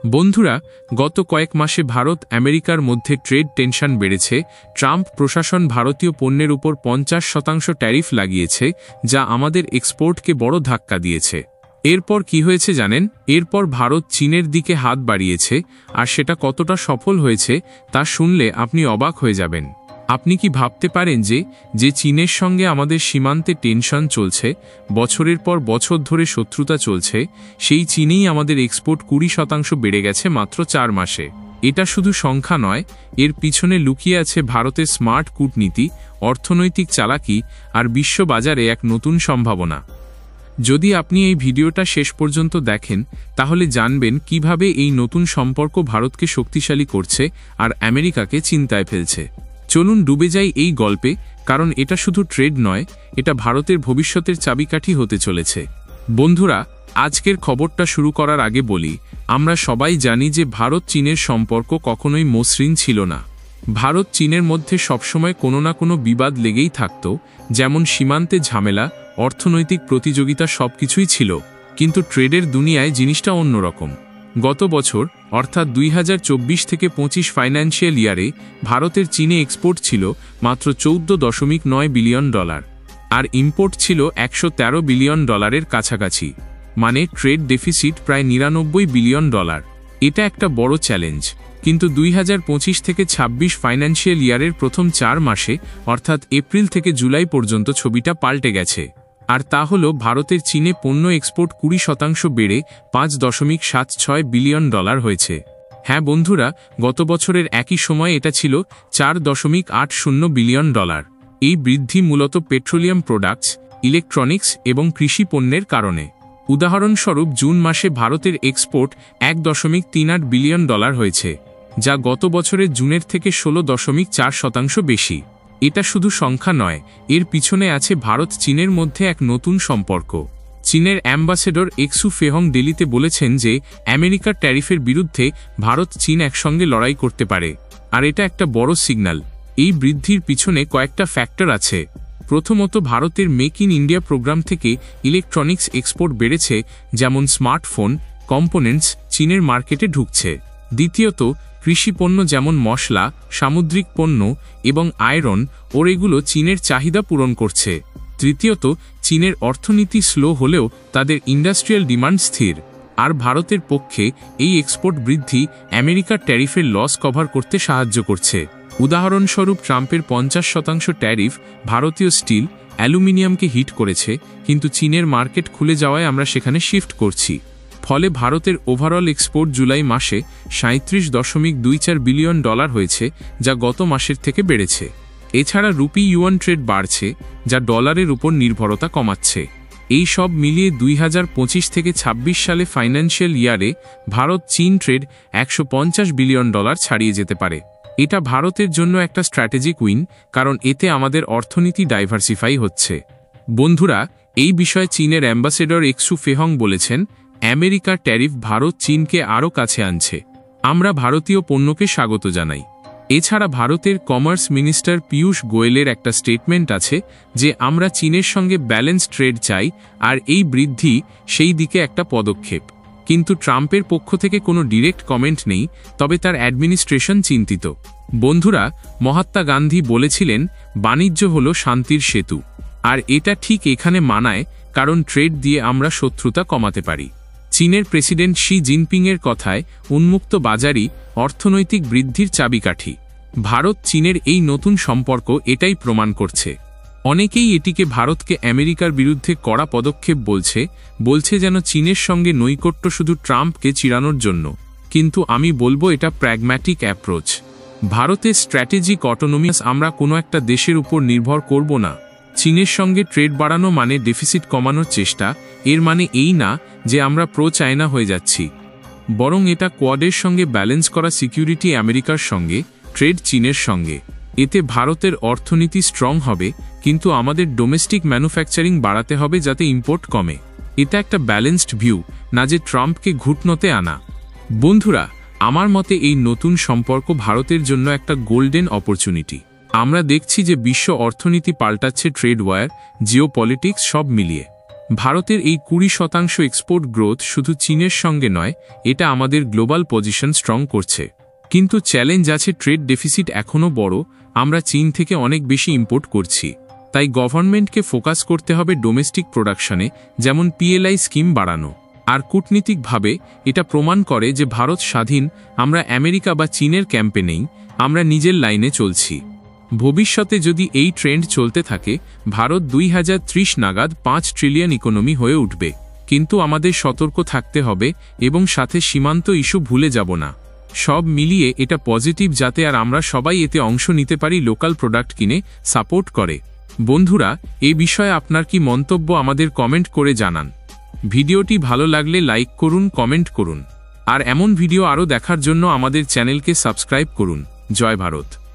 বন্ধুরা, গত কয়েক মাসে ভারত আমেরিকার মধ্যে ট্রেড টেনশন বেড়েছে। ট্রাম্প প্রশাসন ভারতীয় পণ্যের উপর 50% ট্যারিফ লাগিয়েছে, যা আমাদের এক্সপোর্টকে বড় ধাক্কা দিয়েছে। এরপর কি হয়েছে জানেন? এরপর ভারত চীনের দিকে হাত বাড়িয়েছে, আর সেটা কতটা সফল হয়েছে তা শুনলে আপনি অবাক হয়ে যাবেন। আপনি কি ভাবতে পারেন যে চীনের সঙ্গে আমাদের সীমান্তে টেনশন চলছে, বছরের পর বছর ধরে শত্রুতা চলছে, সেই চীনেই আমাদের এক্সপোর্ট 20% বেড়ে গেছে মাত্র 4 মাসে। এটা শুধু সংখ্যা নয়, এর পিছনে লুকিয়ে আছে ভারতের স্মার্ট কূটনীতি, অর্থনৈতিক চালাকি আর বিশ্ববাজারে এক নতুন সম্ভাবনা। যদি আপনি এই ভিডিওটা শেষ পর্যন্ত দেখেন, তাহলে জানবেন কিভাবে এই নতুন সম্পর্ক ভারতকে শক্তিশালী করছে আর আমেরিকাকে চিন্তায় ফেলছে। চলুন ডুবে যাই এই গল্পে, কারণ এটা শুধু ট্রেড নয়, এটা ভারতের ভবিষ্যতের চাবিকাঠি হতে চলেছে। বন্ধুরা, আজকের খবরটা শুরু করার আগে বলি, আমরা সবাই জানি যে ভারত চীনের সম্পর্ক কখনোই মসৃণ ছিল না। ভারত চীনের মধ্যে সবসময় কোনো না কোনো বিবাদ লেগেই থাকত, যেমন সীমান্তে ঝামেলা, অর্থনৈতিক প্রতিযোগিতা, সবকিছুই ছিল। কিন্তু ট্রেডের দুনিয়ায় জিনিসটা অন্যরকম। গত বছর অর্থাৎ 2024 থেকে 25 ফাইন্যান্সিয়াল ইয়ারে ভারতের চীনে এক্সপোর্ট ছিল মাত্র $14.9 বিলিয়ন, আর ইম্পোর্ট ছিল $113 বিলিয়ন কাছাকাছি। মানে ট্রেড ডেফিসিট প্রায় $99 বিলিয়ন। এটা একটা বড় চ্যালেঞ্জ। কিন্তু 2025 থেকে 26 ফাইন্যান্সিয়াল ইয়ারের প্রথম 4 মাসে অর্থাৎ এপ্রিল থেকে জুলাই পর্যন্ত ছবিটা পাল্টে গেছে। আর তা হল ভারতের চীনে পণ্য এক্সপোর্ট 20% বেড়ে $5.76 বিলিয়ন হয়েছে। হ্যাঁ বন্ধুরা, গত বছরের একই সময় এটা ছিল $4.80 বিলিয়ন। এই বৃদ্ধি মূলত পেট্রোলিয়াম প্রোডাক্টস, ইলেকট্রনিক্স এবং কৃষি পণ্যের কারণে। উদাহরণস্বরূপ জুন মাসে ভারতের এক্সপোর্ট $1.38 বিলিয়ন হয়েছে, যা গত বছরের জুনের থেকে 16.4% বেশি। এটা শুধু সংখ্যা নয়, এর পিছনে আছে ভারত চীনের মধ্যে এক নতুন সম্পর্ক। চীনের অ্যাম্বাসেডর এক্সু ফেহং দিল্লিতে বলেছেন যে আমেরিকার ট্যারিফের বিরুদ্ধে ভারত চীন একসঙ্গে লড়াই করতে পারে, আর এটা একটা বড় সিগন্যাল। এই বৃদ্ধির পিছনে কয়েকটা ফ্যাক্টর আছে। প্রথমত, ভারতের মেক ইন ইন্ডিয়া প্রোগ্রাম থেকে ইলেকট্রনিক্স এক্সপোর্ট বেড়েছে, যেমন স্মার্টফোন কম্পোনেন্টস চীনের মার্কেটে ঢুকছে। দ্বিতীয়ত, কৃষি পণ্য যেমন মশলা, সামুদ্রিক পণ্য এবং আয়রন ওর এগুলো চীনের চাহিদা পূরণ করছে। তৃতীয়ত, চীনের অর্থনীতি স্লো হলেও তাদের ইন্ডাস্ট্রিয়াল ডিমান্ড স্থির, আর ভারতের পক্ষে এই এক্সপোর্ট বৃদ্ধি আমেরিকার ট্যারিফের লস কভার করতে সাহায্য করছে। উদাহরণস্বরূপ ট্রাম্পের 50% ট্যারিফ ভারতীয় স্টিল, অ্যালুমিনিয়ামকে হিট করেছে, কিন্তু চীনের মার্কেট খুলে যাওয়ায় আমরা সেখানে শিফট করছি। ফলে ভারতের ওভারঅল এক্সপোর্ট জুলাই মাসে $37.24 বিলিয়ন হয়েছে, যা গত মাসের থেকে বেড়েছে। এছাড়া রুপি ইউয়ান ট্রেড বাড়ছে, যা ডলারের উপর নির্ভরতা কমাচ্ছে। এই সব মিলিয়ে 2025 থেকে 26 সালে ফাইন্যান্সিয়াল ইয়ারে ভারত চীন ট্রেড $150 বিলিয়ন ছাড়িয়ে যেতে পারে। এটা ভারতের জন্য একটা স্ট্র্যাটেজিক উইন, কারণ এতে আমাদের অর্থনীতি ডাইভার্সিফাই হচ্ছে। বন্ধুরা, এই বিষয়ে চীনের অ্যাম্বাসেডর এক্সু ফেহং বলেছেন, আমেরিকার ট্যারিফ ভারত চীনকে আরও কাছে আনছে। আমরা ভারতীয় পণ্যকে স্বাগত জানাই। এছাড়া ভারতের কমার্স মিনিস্টার পীয়ূষ গোয়েলের একটা স্টেটমেন্ট আছে যে আমরা চীনের সঙ্গে ব্যালেন্স ট্রেড চাই, আর এই বৃদ্ধি সেই দিকে একটা পদক্ষেপ। কিন্তু ট্রাম্পের পক্ষ থেকে কোনো ডিরেক্ট কমেন্ট নেই, তবে তার অ্যাডমিনিস্ট্রেশন চিন্তিত। বন্ধুরা, মহাত্মা গান্ধী বলেছিলেন, বাণিজ্য হল শান্তির সেতু। আর এটা ঠিক এখানে মানায়, কারণ ট্রেড দিয়ে আমরা শত্রুতা কমাতে পারি। চীনের প্রেসিডেন্ট শি জিনপিংয়ের কথায় উন্মুক্ত বাজারই অর্থনৈতিক বৃদ্ধির চাবিকাঠি। ভারত চীনের এই নতুন সম্পর্ক এটাই প্রমাণ করছে। অনেকেই এটিকে ভারতকে আমেরিকার বিরুদ্ধে কড়া পদক্ষেপ বলছে যেন চীনের সঙ্গে নৈকট্য শুধু ট্রাম্পকে চিড়ানোর জন্য। কিন্তু আমি বলবো এটা প্র্যাগম্যাটিক অ্যাপ্রোচ। ভারতের স্ট্র্যাটেজিক অটোনমিয়াস, আমরা কোনো একটা দেশের উপর নির্ভর করব না। চীনের সঙ্গে ট্রেড বাড়ানো মানে ডেফিসিট কমানোর চেষ্টা। এর মানে এই না যে আমরা প্রো চায়না হয়ে যাচ্ছি, বরং এটা কোয়াডের সঙ্গে ব্যালেন্স করা সিকিউরিটি আমেরিকার সঙ্গে, ট্রেড চীনের সঙ্গে। এতে ভারতের অর্থনীতি স্ট্রং হবে, কিন্তু আমাদের ডোমেস্টিক ম্যানুফ্যাকচারিং বাড়াতে হবে যাতে ইম্পোর্ট কমে। এটা একটা ব্যালেন্সড ভিউ, না যে ট্রাম্পকে ঘুটনোতে আনা। বন্ধুরা, আমার মতে এই নতুন সম্পর্ক ভারতের জন্য একটা গোল্ডেন অপরচুনিটি। আমরা দেখছি যে বিশ্ব অর্থনীতি পাল্টাচ্ছে ট্রেড ওয়ার, জিওপলিটিক্স সব মিলিয়ে। ভারতের এই 20% এক্সপোর্ট গ্রোথ শুধু চীনের সঙ্গে নয়, এটা আমাদের গ্লোবাল পজিশন স্ট্রং করছে। কিন্তু চ্যালেঞ্জ আছে, ট্রেড ডেফিসিট এখনও বড়, আমরা চীন থেকে অনেক বেশি ইম্পোর্ট করছি। তাই গভর্নমেন্টকে ফোকাস করতে হবে ডোমেস্টিক প্রোডাকশনে, যেমন PLI স্কিম বাড়ানো। আর কূটনীতিকভাবে এটা প্রমাণ করে যে ভারত স্বাধীন, আমরা আমেরিকা বা চীনের ক্যাম্পে নেই, আমরা নিজের লাইনে চলছি। ভবিষ্যতে যদি এই ট্রেন্ড চলতে থাকে, ভারত 2030 নাগাদ 5 ট্রিলিয়ন ইকোনমি হয়ে উঠবে। কিন্তু আমাদের সতর্ক থাকতে হবে এবং সাথে সীমান্ত ইস্যু ভুলে যাব না। সব মিলিয়ে এটা পজিটিভ, যাতে আর আমরা সবাই এতে অংশ নিতে পারি, লোকাল প্রোডাক্ট কিনে সাপোর্ট করে। বন্ধুরা, এই বিষয়ে আপনার কি মন্তব্য আমাদের কমেন্ট করে জানান। ভিডিওটি ভালো লাগলে লাইক করুন, কমেন্ট করুন। আর এমন ভিডিও আরও দেখার জন্য আমাদের চ্যানেলকে সাবস্ক্রাইব করুন। জয় ভারত।